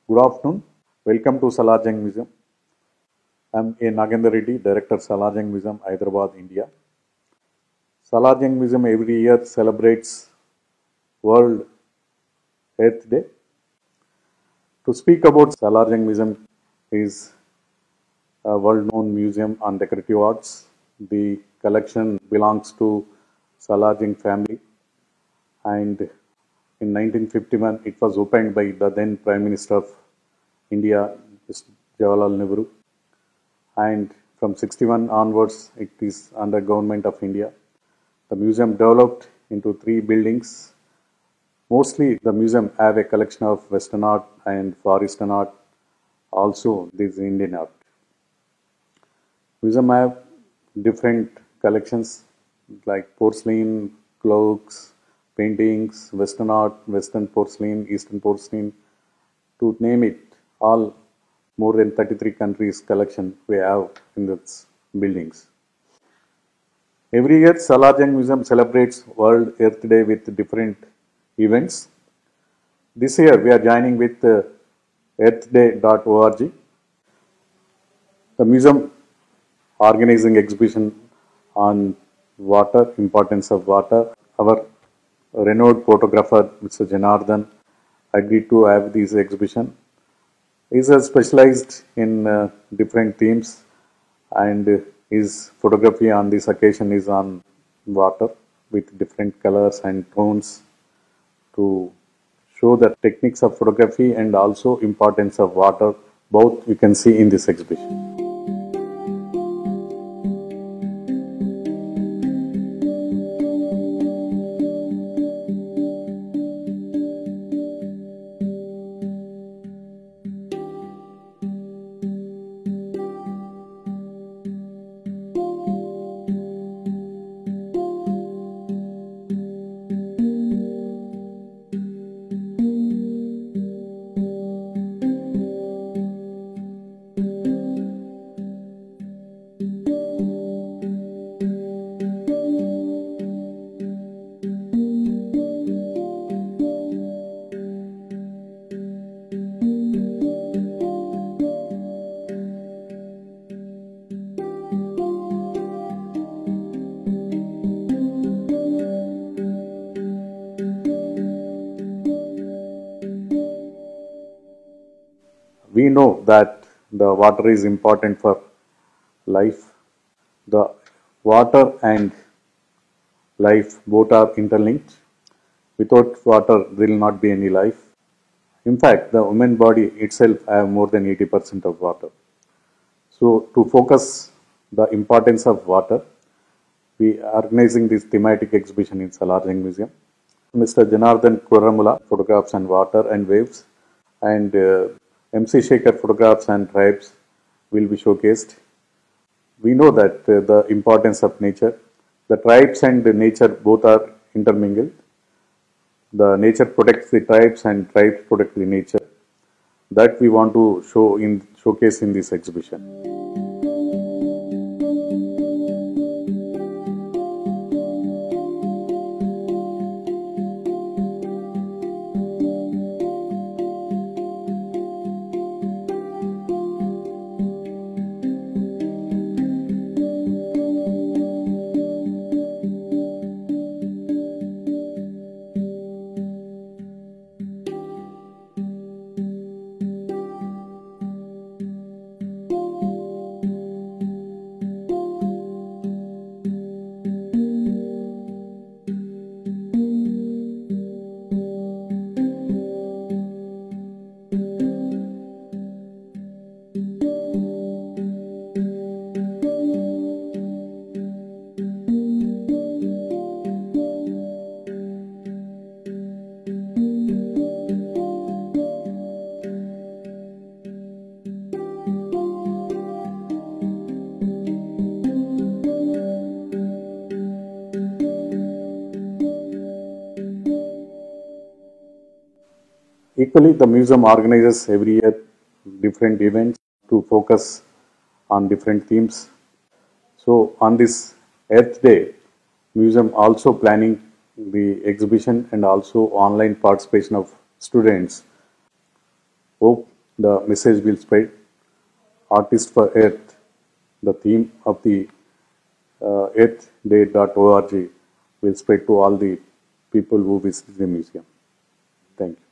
Good afternoon. Welcome to Salarjung Museum. I am A. Nagendra Reddy, Director, Salarjung Museum, Hyderabad, India. Salarjung Museum every year celebrates World Earth Day. To speak about Salarjung Museum is a world-known museum on decorative arts. The collection belongs to Salarjung family, and in 1951 it was opened by the then Prime Minister of India, Mr. Jawaharlal Nehru, and from 61 onwards it is under Government of India. The museum developed into 3 buildings. Mostly the museum have a collection of Western art and Far Eastern art, also this Indian art. Museum have different collections like porcelain, cloaks, paintings, Western art, Western porcelain, Eastern porcelain, to name it, all more than 33 countries collection we have in these buildings. Every year, Salarjung Museum celebrates World Earth Day with different events. This year, we are joining with earthday.org. The museum organizing exhibition on water, importance of water. Our renowned photographer, Mr. Janardhan, agreed to have this exhibition. He is specialized in different themes, and his photography on this occasion is on water with different colors and tones to show the techniques of photography and also importance of water. Both we can see in this exhibition. We know that the water is important for life. The water and life both are interlinked. Without water, there will not be any life. In fact, the human body itself have more than 80% of water. So, to focus the importance of water, we are organizing this thematic exhibition in Salarjung Museum. Mr. Janardhan Kurramula, photographs on water and waves, and MC Shekhar, photographs and tribes, will be showcased. We know that the importance of nature. The tribes and the nature both are intermingled. The nature protects the tribes and tribes protect the nature. That we want to showcase in this exhibition. Equally, the museum organizes every year different events to focus on different themes. So, on this Earth Day, museum also planning the exhibition and also online participation of students. Hope the message will spread. Artists for Earth, the theme of the earthday.org will spread to all the people who visit the museum. Thank you.